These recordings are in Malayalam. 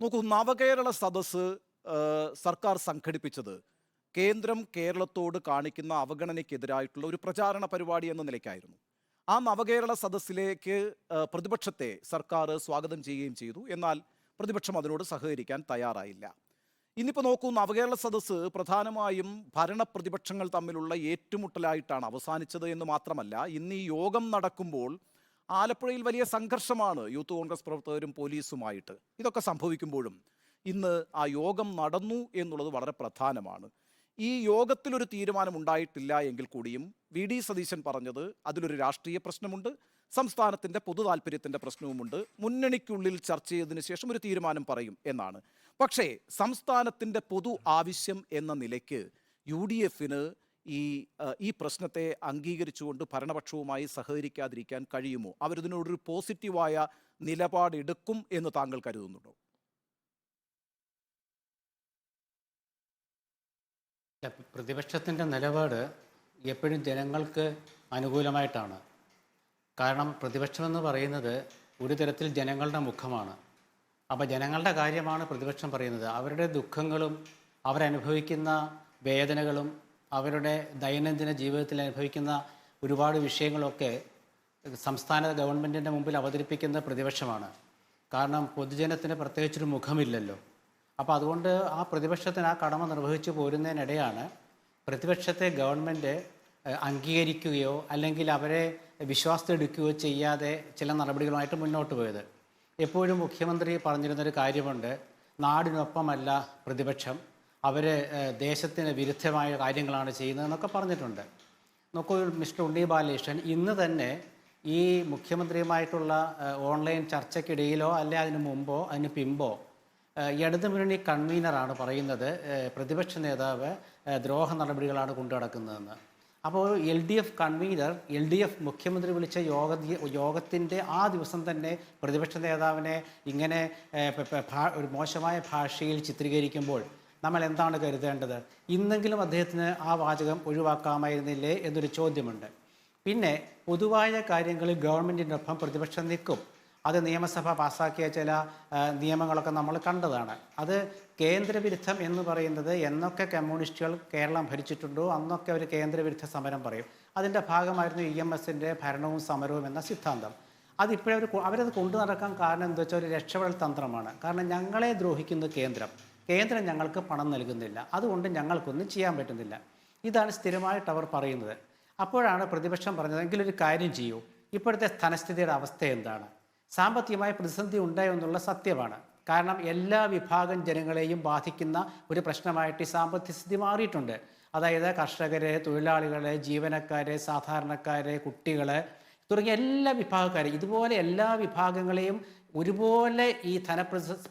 നോക്കൂ, നവകേരള സദസ്സ് സർക്കാർ സംഘടിപ്പിച്ചത് കേന്ദ്രം കേരളത്തോട് കാണിക്കുന്ന അവഗണനയ്ക്കെതിരായിട്ടുള്ള ഒരു പ്രചാരണ പരിപാടി എന്ന നിലയ്ക്കായിരുന്നു. ആ നവകേരള സദസ്സിലേക്ക് പ്രതിപക്ഷത്തെ സർക്കാർ സ്വാഗതം ചെയ്യുകയും ചെയ്തു. എന്നാൽ പ്രതിപക്ഷം അതിനോട് സഹകരിക്കാൻ തയ്യാറായില്ല. ഇന്നിപ്പോൾ നോക്കൂ, നവകേരള സദസ്സ് പ്രധാനമായും ഭരണപ്രതിപക്ഷങ്ങൾ തമ്മിലുള്ള ഏറ്റുമുട്ടലായിട്ടാണ് അവസാനിച്ചത് എന്ന് മാത്രമല്ല, ഇന്ന് ഈ യോഗം നടക്കുമ്പോൾ ആലപ്പുഴയിൽ വലിയ സംഘർഷമാണ് യൂത്ത് കോൺഗ്രസ് പ്രവർത്തകരും പോലീസുമായിട്ട്. ഇതൊക്കെ സംഭവിക്കുമ്പോഴും ഇന്ന് ആ യോഗം നടന്നു എന്നുള്ളത് വളരെ പ്രധാനമാണ്. ഈ യോഗത്തിലൊരു തീരുമാനം ഉണ്ടായിട്ടില്ല എങ്കിൽ കൂടിയും വി ഡി സതീശൻ പറഞ്ഞത് അതിലൊരു രാഷ്ട്രീയ പ്രശ്നമുണ്ട്, സംസ്ഥാനത്തിൻ്റെ പൊതു താല്പര്യത്തിൻ്റെ പ്രശ്നവുമുണ്ട്, മുന്നണിക്കുള്ളിൽ ചർച്ച ചെയ്തതിനു ശേഷം ഒരു തീരുമാനം പറയും എന്നാണ്. പക്ഷേ സംസ്ഥാനത്തിൻ്റെ പൊതു ആവശ്യം എന്ന നിലയ്ക്ക് യു ഡി എഫിന് ഈ പ്രശ്നത്തെ അംഗീകരിച്ചുകൊണ്ട് ഭരണപക്ഷവുമായി സഹകരിക്കാതിരിക്കാൻ കഴിയുമോ? അവരിതിനോടൊരു പോസിറ്റീവായ നിലപാടെടുക്കും എന്ന് താങ്കൾ കരുതുന്നുണ്ടോ? പ്രതിപക്ഷത്തിൻ്റെ നിലപാട് എപ്പോഴും ജനങ്ങൾക്ക് അനുകൂലമായിട്ടാണ്. കാരണം പ്രതിപക്ഷമെന്ന് പറയുന്നത് ഒരു തരത്തിൽ ജനങ്ങളുടെ മുഖമാണ്. അപ്പോൾ ജനങ്ങളുടെ കാര്യമാണ് പ്രതിപക്ഷം പറയുന്നത്. അവരുടെ ദുഃഖങ്ങളും അവരനുഭവിക്കുന്ന വേദനകളും അവരുടെ ദൈനംദിന ജീവിതത്തിൽ അനുഭവിക്കുന്ന ഒരുപാട് വിഷയങ്ങളൊക്കെ സംസ്ഥാന ഗവൺമെൻറ്റിൻ്റെ മുമ്പിൽ അവതരിപ്പിക്കുന്ന പ്രതിപക്ഷമാണ്. കാരണം പൊതുജനത്തിന് പ്രത്യേകിച്ചൊരു മുഖമില്ലല്ലോ. അപ്പോൾ അതുകൊണ്ട് ആ പ്രതിപക്ഷത്തിന് ആ കടമ നിർവഹിച്ചു പോരുന്നതിനിടെയാണ് പ്രതിപക്ഷത്തെ ഗവൺമെൻറ് അംഗീകരിക്കുകയോ അല്ലെങ്കിൽ അവരെ വിശ്വാസത്തെടുക്കുകയോ ചെയ്യാതെ ചില നടപടികളുമായിട്ട് മുന്നോട്ട് പോയത്. എപ്പോഴും മുഖ്യമന്ത്രി പറഞ്ഞിരുന്നൊരു കാര്യമുണ്ട്, നാടിനൊപ്പമല്ല പ്രതിപക്ഷം, അവർ ദേശത്തിന് വിരുദ്ധമായ കാര്യങ്ങളാണ് ചെയ്യുന്നതെന്നൊക്കെ പറഞ്ഞിട്ടുണ്ട്. നോക്കൂ മിസ്റ്റർ ഉണ്ണി ബാലകൃഷ്ണൻ ഇന്ന് തന്നെ ഈ മുഖ്യമന്ത്രിയുമായിട്ടുള്ള ഓൺലൈൻ ചർച്ചയ്ക്കിടയിലോ അല്ലെ അതിന് മുമ്പോ അതിന് പിമ്പോ ഇടതുമുന്നണി കൺവീനറാണ് പറയുന്നത് പ്രതിപക്ഷ നേതാവ് ദ്രോഹ നടപടികളാണ് കൊണ്ടു നടക്കുന്നതെന്ന്. അപ്പോൾ എൽ ഡി എഫ് കൺവീനർ മുഖ്യമന്ത്രി വിളിച്ച യോഗത്തിൻ്റെ ആ ദിവസം തന്നെ പ്രതിപക്ഷ നേതാവിനെ ഇങ്ങനെ ഒരു മോശമായ ഭാഷയിൽ ചിത്രീകരിക്കുമ്പോൾ നമ്മൾ എന്താണ് കരുതേണ്ടത്? ഇന്നെങ്കിലും അദ്ദേഹത്തിന് ആ വാചകം ഒഴിവാക്കാമായിരുന്നില്ലേ എന്നൊരു ചോദ്യമുണ്ട്. പിന്നെ പൊതുവായ കാര്യങ്ങളിൽ ഗവൺമെൻറ്റിനൊപ്പം പ്രതിപക്ഷം നിൽക്കും. അത് നിയമസഭ പാസ്സാക്കിയ ചില നിയമങ്ങളൊക്കെ നമ്മൾ കണ്ടതാണ്. അത് കേന്ദ്രവിരുദ്ധം എന്ന് പറയുന്നത് എന്നൊക്കെ കമ്മ്യൂണിസ്റ്റുകൾ കേരളം ഭരിച്ചിട്ടുണ്ടോ അന്നൊക്കെ അവർ കേന്ദ്രവിരുദ്ധ സമരം പറയും. അതിൻ്റെ ഭാഗമായിരുന്നു EMSൻ്റെ ഭരണവും സമരവും എന്ന സിദ്ധാന്തം. അതിപ്പോഴവർ അവരത് കൊണ്ടു നടക്കാൻ കാരണം എന്താ വെച്ചാൽ ഒരു രക്ഷപ്പെടൽ തന്ത്രമാണ്. കാരണം ഞങ്ങളെ ദ്രോഹിക്കുന്നത് കേന്ദ്രം ഞങ്ങൾക്ക് പണം നൽകുന്നില്ല, അതുകൊണ്ട് ഞങ്ങൾക്കൊന്നും ചെയ്യാൻ പറ്റുന്നില്ല. ഇതാണ് സ്ഥിരമായിട്ട് അവർ പറയുന്നത്. അപ്പോഴാണ് പ്രതിപക്ഷം പറഞ്ഞത്, എങ്കിലൊരു കാര്യം ചെയ്യൂ, ഇപ്പോഴത്തെ ധനസ്ഥിതിയുടെ അവസ്ഥ എന്താണ്? സാമ്പത്തികമായ പ്രതിസന്ധി ഉണ്ടായോ എന്നുള്ള സത്യമാണ്. കാരണം എല്ലാ വിഭാഗം ജനങ്ങളെയും ബാധിക്കുന്ന ഒരു പ്രശ്നമായിട്ട് ഈ സാമ്പത്തിക സ്ഥിതി മാറിയിട്ടുണ്ട്. അതായത് കർഷകരെ, തൊഴിലാളികളെ, ജീവനക്കാരെ, സാധാരണക്കാരെ, കുട്ടികളെ തുടങ്ങിയ എല്ലാ വിഭാഗക്കാരെയും, ഇതുപോലെ എല്ലാ വിഭാഗങ്ങളെയും ഒരുപോലെ ഈ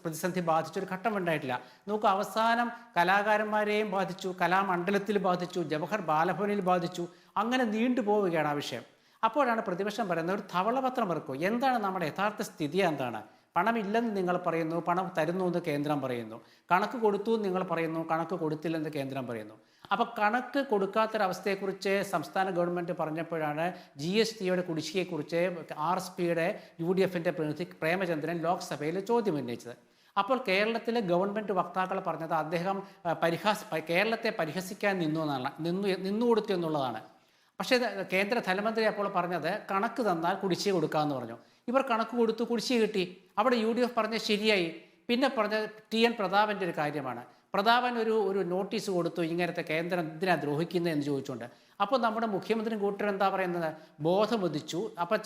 പ്രതിസന്ധി ബാധിച്ചൊരു ഘട്ടം ഉണ്ടായിട്ടില്ല. നോക്കൂ, അവസാനം കലാകാരന്മാരെയും ബാധിച്ചു, കലാമണ്ഡലത്തിൽ ബാധിച്ചു, ജവഹർ ബാലഭവനിൽ ബാധിച്ചു, അങ്ങനെ നീണ്ടു പോവുകയാണ് ആ വിഷയം. അപ്പോഴാണ് പ്രതിപക്ഷം പറയുന്നത്, ഒരു ധവളപത്രം ഇറക്കൂ, എന്താണ് നമ്മുടെ യഥാർത്ഥ സ്ഥിതി, എന്താണ്? പണമില്ലെന്ന് നിങ്ങൾ പറയുന്നു, പണം തരുന്നു എന്ന് കേന്ദ്രം പറയുന്നു, കണക്ക് കൊടുത്തു എന്ന് നിങ്ങൾ പറയുന്നു, കണക്ക് കൊടുത്തില്ലെന്ന് കേന്ദ്രം പറയുന്നു. അപ്പോൾ കണക്ക് കൊടുക്കാത്തൊരവസ്ഥയെക്കുറിച്ച് സംസ്ഥാന ഗവൺമെൻറ് പറഞ്ഞപ്പോഴാണ് GSTയുടെ കുടിശ്ശികയെക്കുറിച്ച് RSPയുടെ UDFൻ്റെ പ്രതിനിധി പ്രേമചന്ദ്രൻ ലോക്സഭയിൽ ചോദ്യം ഉന്നയിച്ചത്. അപ്പോൾ കേരളത്തിലെ ഗവൺമെൻറ് വക്താക്കൾ പറഞ്ഞത് അദ്ദേഹം കേരളത്തെ പരിഹസിക്കാൻ നിന്നുകൊടുത്തു എന്നുള്ളതാണ്. പക്ഷേ കേന്ദ്ര ധനമന്ത്രി അപ്പോൾ പറഞ്ഞത് കണക്ക് തന്നാൽ കുടിശ്ശിക കൊടുക്കാമെന്ന് പറഞ്ഞു. ഇവർ കണക്ക് കൊടുത്തു, കുടിശ്ശിക കിട്ടി. അവിടെ UDF പറഞ്ഞത് ശരിയായി. പിന്നെ പറഞ്ഞത് TN പ്രതാപൻ്റെ ഒരു കാര്യമാണ്. പ്രതാപൻ ഒരു നോട്ടീസ് കൊടുത്തു, ഇങ്ങനത്തെ കേന്ദ്രം ഇതിനാ ദ്രോഹിക്കുന്നത് എന്ന് ചോദിച്ചുകൊണ്ട്. അപ്പോൾ നമ്മുടെ മുഖ്യമന്ത്രിയും കൂട്ടരും എന്താ പറയുന്നത്, ബോധമുദിച്ചു. അപ്പോൾ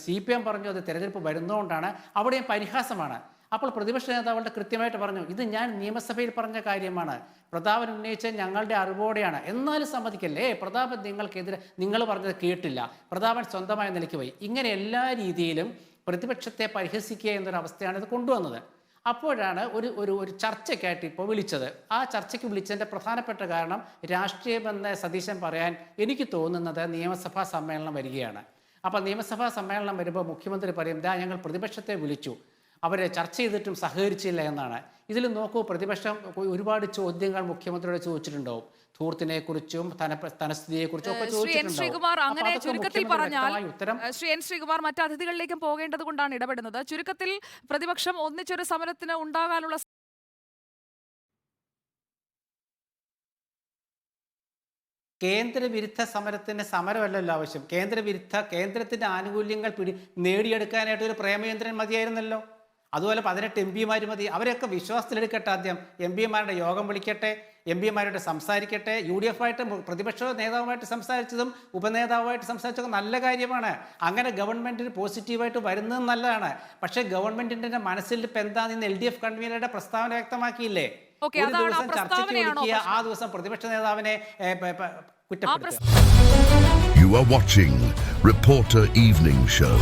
CPM പറഞ്ഞു അത് തിരഞ്ഞെടുപ്പ് വരുന്നതുകൊണ്ടാണ്, അവിടെയും പരിഹാസമാണ്. അപ്പോൾ പ്രതിപക്ഷ നേതാവുകളുടെ കൃത്യമായിട്ട് പറഞ്ഞു, ഇത് ഞാൻ നിയമസഭയിൽ പറഞ്ഞ കാര്യമാണ്, പ്രതാപൻ ഉന്നയിച്ചത് ഞങ്ങളുടെ അറിവോടെയാണ്. എന്നാലും സമ്മതിക്കല്ലേ, പ്രതാപൻ നിങ്ങൾക്കെതിരെ നിങ്ങൾ പറഞ്ഞത് കേട്ടില്ല, പ്രതാപൻ സ്വന്തമായ നിലയ്ക്ക് പോയി. ഇങ്ങനെ എല്ലാ രീതിയിലും പ്രതിപക്ഷത്തെ പരിഹസിക്കുക എന്നൊരവസ്ഥയാണ് ഇത് കൊണ്ടുവന്നത്. അപ്പോഴാണ് ഒരു ചർച്ചയ്ക്കായിട്ട് ഇപ്പോൾ വിളിച്ചത്. ആ ചർച്ചയ്ക്ക് വിളിച്ചതിൻ്റെ പ്രധാനപ്പെട്ട കാരണം രാഷ്ട്രീയമെന്ന് സതീശൻ പറയാൻ എനിക്ക് തോന്നുന്നത് നിയമസഭാ സമ്മേളനം വരികയാണ്. അപ്പോൾ നിയമസഭാ സമ്മേളനം വരുമ്പോൾ മുഖ്യമന്ത്രി പറയും, ഞങ്ങൾ പ്രതിപക്ഷത്തെ വിളിച്ചു, അവരെ ചർച്ച ചെയ്തിട്ടും സഹകരിച്ചില്ല എന്നാണ്. ഇതിൽ നോക്കൂ, പ്രതിപക്ഷം ഒരുപാട് ചോദ്യങ്ങൾ മുഖ്യമന്ത്രിയോട് ചോദിച്ചിട്ടുണ്ടാവും. ധൂർത്തിനെ കുറിച്ചും ധനസ്ഥിതിയെക്കുറിച്ചും ഒക്കെ ശ്രീ എൻ ശ്രീകുമാർ, അങ്ങനെ ചുരുക്കത്തിൽ പറഞ്ഞാൽ ശ്രീ എൻ ശ്രീകുമാർ മറ്റ് അതിഥികളിലേക്കും പോകേണ്ടത് കൊണ്ടാണ് ഇടപെടുന്നത്. ചുരുക്കത്തിൽ പ്രതിപക്ഷം ഒന്നിച്ചൊരു സമരത്തിന് ഉണ്ടാകാനുള്ള കേന്ദ്രവിരുദ്ധ സമരത്തിന് സമരമല്ലല്ലോ ആവശ്യം. കേന്ദ്രത്തിന്റെ ആനുകൂല്യങ്ങൾ നേടിയെടുക്കാനായിട്ട് ഒരു പ്രേമചന്ദ്രൻ മതിയായിരുന്നല്ലോ. അതുപോലെ 18 MP മതി. അവരെയൊക്കെ വിശ്വാസത്തിലെടുക്കട്ടെ. ആദ്യം MP യോഗം വിളിക്കട്ടെ, MP സംസാരിക്കട്ടെ. UDF ആയിട്ട് പ്രതിപക്ഷ നേതാവുമായിട്ട് സംസാരിച്ചതും ഉപനേതാവുമായിട്ട് സംസാരിച്ചതും നല്ല കാര്യമാണ്. അങ്ങനെ ഗവൺമെന്റിന് പോസിറ്റീവായിട്ട് വരുന്നതും നല്ലതാണ്. പക്ഷേ ഗവൺമെന്റിന്റെ മനസ്സിൽ ഇപ്പം എന്താണെന്ന് LDF കൺവീനറുടെ പ്രസ്താവന വ്യക്തമാക്കിയില്ലേ? ഒരു ദിവസം ചർച്ചയ്ക്ക് വിളിക്കുക, ആ ദിവസം പ്രതിപക്ഷ നേതാവിനെ കുറ്റപ്പെടുത്തുക. You are watching Reporter Evening Show.